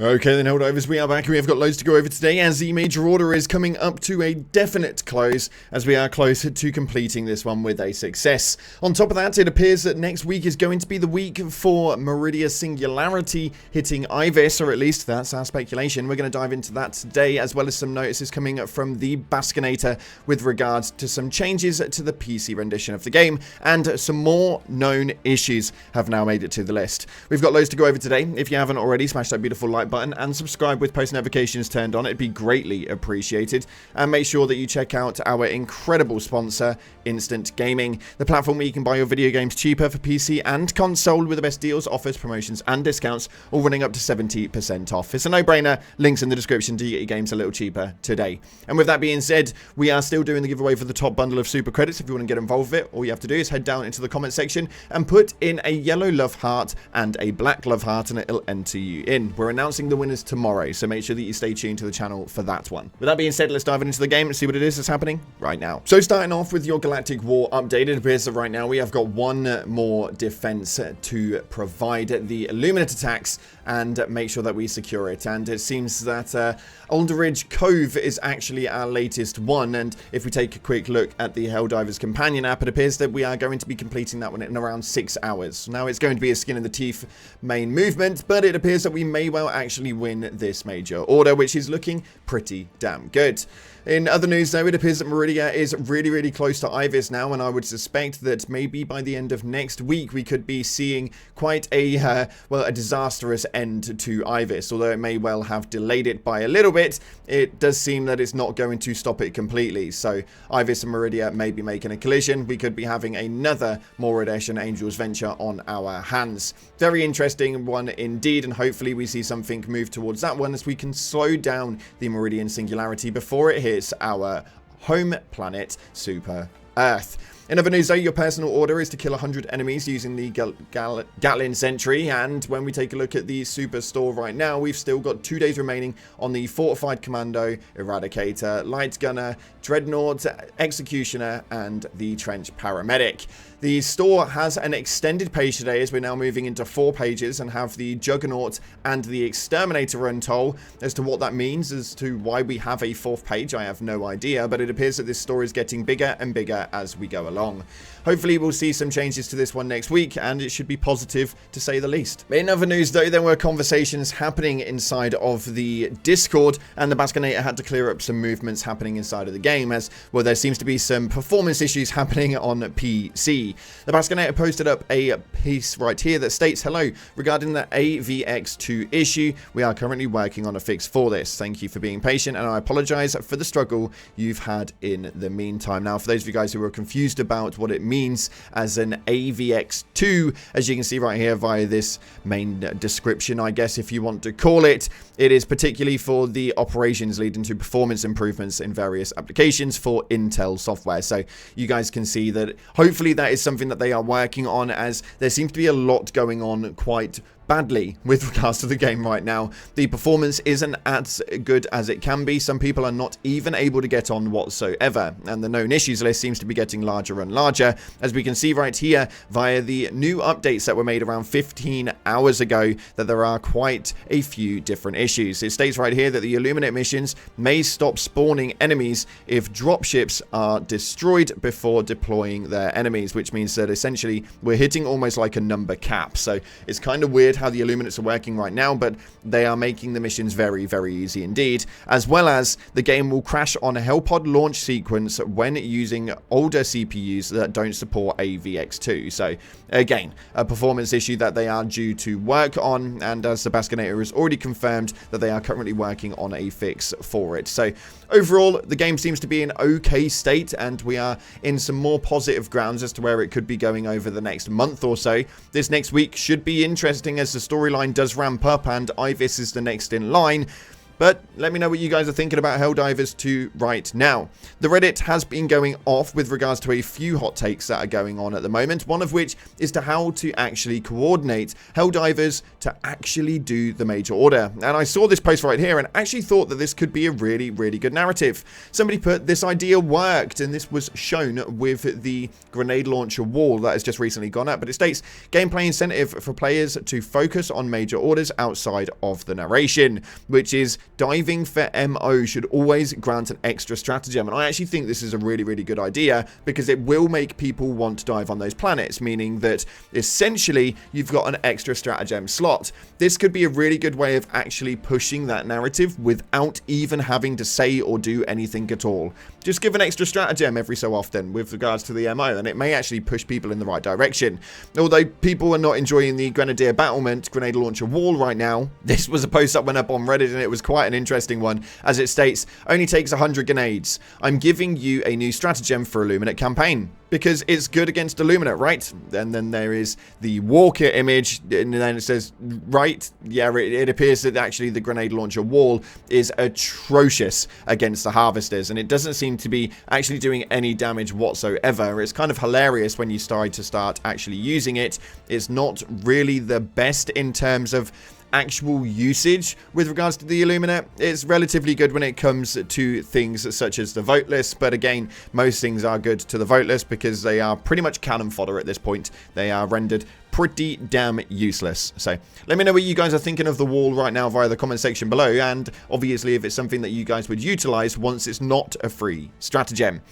Okay then, Helldivers, we are back and we have got loads to go over today as the major order is coming up to a definite close as we are close to completing this one with a success. On top of that, it appears that next week is going to be the week for Meridia Singularity hitting Ivis, or at least that's our speculation. We're going to dive into that today, as well as some notices coming from the Baskinator with regards to some changes to the PC rendition of the game, and some more known issues have now made it to the list. We've got loads to go over today. If you haven't already, smash that beautiful like button and subscribe with post notifications turned on. It'd be greatly appreciated. And make sure that you check out our incredible sponsor, Instant Gaming, the platform where you can buy your video games cheaper for PC and console with the best deals, offers, promotions and discounts, all running up to 70% off. It's a no-brainer. Links in the description to get your games a little cheaper today. And with that being said, we are still doing the giveaway for the top bundle of super credits. If you want to get involved with it, all you have to do is head down into the comment section and put in a yellow love heart and a black love heart, and it'll enter you in. We're announcing the winners tomorrow, so make sure that you stay tuned to the channel for that one. With that being said, let's dive into the game and see what it is that's happening right now. So starting off with your Galactic War update, it appears that right now we have got one more defense to provide the Illuminate attacks and make sure that we secure it. And it seems that Alderidge Cove is actually our latest one, and if we take a quick look at the Helldivers companion app, it appears that we are going to be completing that one in around 6 hours. Now, it's going to be a skin in the teeth main movement, but it appears that we may well actually win this major order, which is looking pretty damn good. In other news though, it appears that Meridia is really close to Ivis now, and I would suspect that maybe by the end of next week we could be seeing quite a, well, a disastrous end to Ivis. Although it may well have delayed it by a little bit, it does seem that it's not going to stop it completely. So Ivis and Meridia may be making a collision. We could be having another Moridesh and Angel's Venture on our hands. Very interesting one indeed, and hopefully we see something move towards that one as we can slow down the Meridian Singularity before it hits our home planet, Super Earth. In other news though, your personal order is to kill 100 enemies using the Gatlin Sentry, and when we take a look at the Super Store right now, we've still got 2 days remaining on the Fortified Commando, Eradicator, Light Gunner, Dreadnought, Executioner, and the Trench Paramedic. The store has an extended page today as we're now moving into 4 pages and have the Juggernaut and the Exterminator run toll. As to what that means, as to why we have a 4th page, I have no idea, but it appears that this store is getting bigger and bigger as we go along. Hopefully we'll see some changes to this one next week, and it should be positive to say the least. In other news though, there were conversations happening inside of the Discord, and the Baskinator had to clear up some movements happening inside of the game, as well there seems to be some performance issues happening on PC. The Baskinator posted up a piece right here that states, "Hello, regarding the AVX2 issue, we are currently working on a fix for this. Thank you for being patient, and I apologize for the struggle you've had in the meantime." Now, for those of you guys who are confused about what it means as an AVX2, as you can see right here via this main description, I guess if you want to call it, it is particularly for the operations leading to performance improvements in various applications for Intel software. So you guys can see that hopefully that is something that they are working on, as there seems to be a lot going on quite badly with regards to the game right now. The performance isn't as good as it can be. Some people are not even able to get on whatsoever, and the known issues list seems to be getting larger and larger, as we can see right here via the new updates that were made around 15 hours ago, that there are quite a few different issues. It states right here that the Illuminate missions may stop spawning enemies if dropships are destroyed before deploying their enemies, which means that essentially we're hitting almost like a number cap. So it's kind of weird how the Illuminates are working right now, but they are making the missions very easy indeed, as well as the game will crash on a Hellpod launch sequence when using older CPUs that don't support AVX2. So again, a performance issue that they are due to work on, and as the Baskinator has already confirmed that they are currently working on a fix for it. So overall, the game seems to be in okay state, and we are in some more positive grounds as to where it could be going over the next month or so. This next week should be interesting as the storyline does ramp up, and Ivis is the next in line. But let me know what you guys are thinking about Helldivers 2 right now. The Reddit has been going off with regards to a few hot takes that are going on at the moment, one of which is to how to actually coordinate Helldivers to actually do the major order. And I saw this post right here and actually thought that this could be a really, really good narrative. Somebody put, this idea worked, and this was shown with the grenade launcher wall that has just recently gone up, but it states, gameplay incentive for players to focus on major orders outside of the narration, which is diving for MO should always grant an extra stratagem. And I actually think this is a really, really good idea because it will make people want to dive on those planets, meaning that essentially you've got an extra stratagem slot. This could be a really good way of actually pushing that narrative without even having to say or do anything at all. Just give an extra stratagem every so often with regards to the MO, and it may actually push people in the right direction. Although people are not enjoying the Grenadier Battlement grenade launcher wall right now, this was a post that went up on Reddit and it was quite an interesting one, as it states, only takes 100 grenades. I'm giving you a new stratagem for Illuminate campaign. Because it's good against Illuminate, right? And then there is the Walker image, and then it says, right, yeah, it appears that actually the grenade launcher wall is atrocious against the Harvesters, and it doesn't seem to be actually doing any damage whatsoever. It's kind of hilarious when you start actually using it. It's not really the best in terms of actual usage with regards to the Illuminate. It's relatively good when it comes to things such as the vote list, but again, most things are good to the vote list because they are pretty much cannon fodder at this point. They are rendered pretty damn useless. So let me know what you guys are thinking of the wall right now via the comment section below, and obviously if it's something that you guys would utilize once it's not a free stratagem.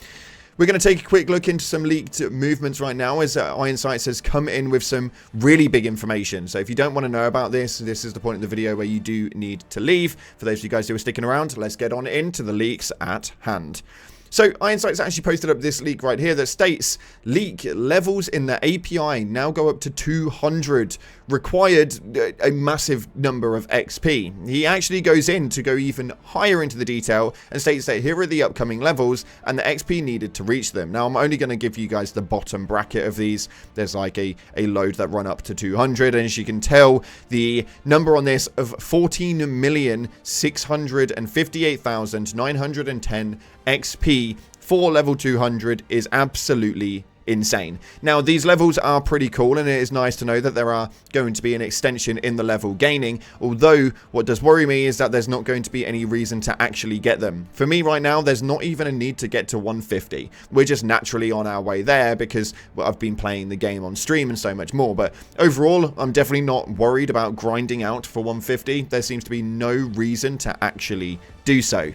We're going to take a quick look into some leaked movements right now as Iron Sights has come in with some really big information. So if you don't want to know about this, this is the point of the video where you do need to leave. For those of you guys who are sticking around, let's get on into the leaks at hand. So Iron Sights actually posted up this leak right here that states leak levels in the API now go up to 200, required a massive number of XP. He actually goes in to go even higher into the detail and states that here are the upcoming levels and the XP needed to reach them. Now I'm only going to give you guys the bottom bracket of these. There's like a load that run up to 200, and as you can tell, the number on this of 14,658,910 XP for level 200 is absolutely insane. Now these levels are pretty cool, and it is nice to know that there are going to be an extension in the level gaining, although what does worry me is that there's not going to be any reason to actually get them. For me right now, there's not even a need to get to 150. We're just naturally on our way there because I've been playing the game on stream and so much more, but overall I'm definitely not worried about grinding out for 150. There seems to be no reason to actually do so.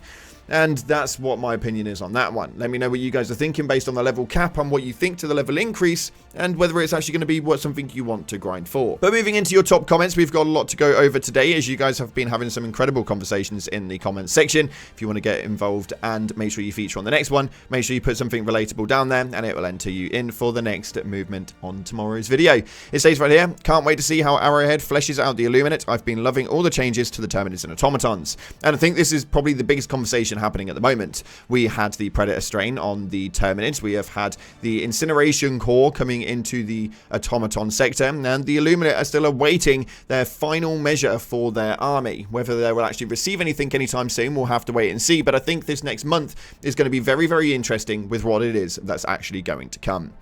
And that's what my opinion is on that one. Let me know what you guys are thinking based on the level cap and what you think to the level increase, and whether it's actually going to be something you want to grind for. But moving into your top comments, we've got a lot to go over today, as you guys have been having some incredible conversations in the comments section. If you want to get involved and make sure you feature on the next one, make sure you put something relatable down there, and it will enter you in for the next movement on tomorrow's video. It says right here, can't wait to see how Arrowhead fleshes out the Illuminate. I've been loving all the changes to the Terminids and Automatons. And I think this is probably the biggest conversation happening at the moment. We had the Predator strain on the Terminids, we have had the Incineration Core coming into the Automaton sector, and the Illuminate are still awaiting their final measure for their army. Whether they will actually receive anything anytime soon, we'll have to wait and see, but I think this next month is going to be very, very interesting with what it is that's actually going to come.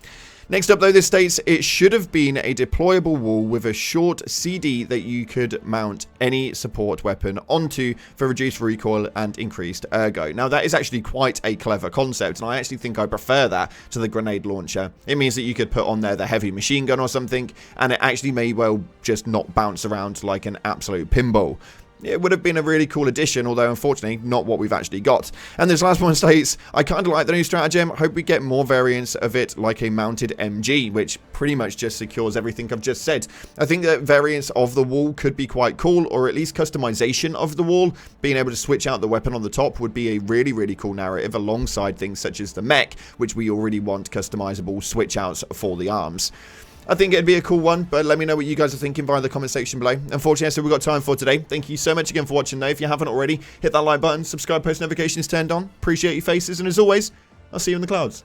Next up though, this states it should have been a deployable wall with a short CD that you could mount any support weapon onto for reduced recoil and increased ergo. Now that is actually quite a clever concept, and I actually think I prefer that to the grenade launcher. It means that you could put on there the heavy machine gun or something, and it actually may well just not bounce around like an absolute pinball. It would have been a really cool addition, although unfortunately not what we've actually got. And this last one states, I kind of like the new stratagem, hope we get more variants of it like a mounted MG, which pretty much just secures everything I've just said. I think that variants of the wall could be quite cool, or at least customization of the wall. Being able to switch out the weapon on the top would be a really, really cool narrative alongside things such as the mech, which we already want customizable switch outs for the arms. I think it'd be a cool one, but let me know what you guys are thinking via the comment section below. Unfortunately, that's all we've got time for today. Thank you so much again for watching though. If you haven't already, hit that like button, subscribe, post notifications turned on. Appreciate your faces, and as always, I'll see you in the clouds.